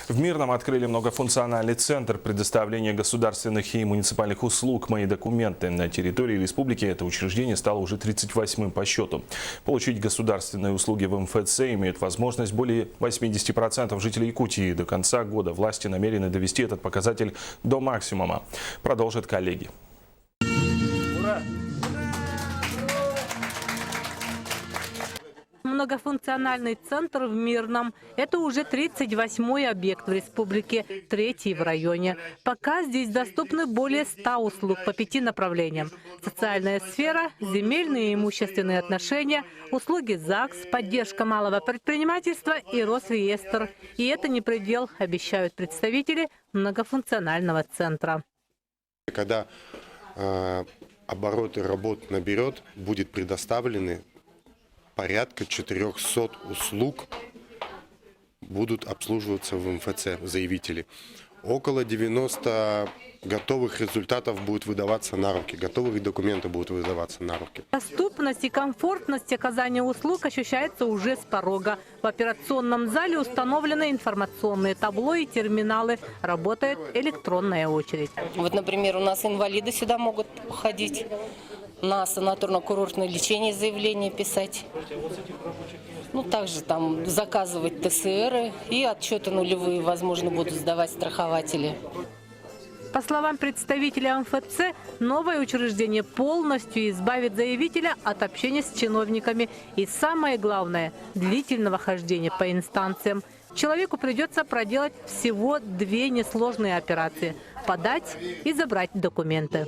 В Мирном открыли многофункциональный центр предоставления государственных и муниципальных услуг «Мои документы». На территории республики это учреждение стало уже 38-м по счету. Получить государственные услуги в МФЦ имеют возможность более 80% жителей Якутии. До конца года власти намерены довести этот показатель до максимума. Продолжат коллеги. Ура! Многофункциональный центр в Мирном. Это уже 38-й объект в республике, 3-й в районе. Пока здесь доступны более 100 услуг по 5 направлениям. Социальная сфера, земельные и имущественные отношения, услуги ЗАГС, поддержка малого предпринимательства и Росреестр. И это не предел, обещают представители многофункционального центра. Когда обороты работ наберет, будет предоставлены порядка 400 услуг будут обслуживаться в МФЦ заявители. Около 90 готовых результатов будет выдаваться на руки, готовые документы будут выдаваться на руки. Доступность и комфортность оказания услуг ощущается уже с порога. В операционном зале установлены информационные табло и терминалы. Работает электронная очередь. Вот, например, у нас инвалиды сюда могут ходить. На санаторно-курортное лечение заявление писать. Ну, также там заказывать ТСРы и отчеты нулевые, возможно, будут сдавать страхователи. По словам представителя МФЦ, новое учреждение полностью избавит заявителя от общения с чиновниками. И самое главное – длительного хождения по инстанциям. Человеку придется проделать всего 2 несложные операции – подать и забрать документы.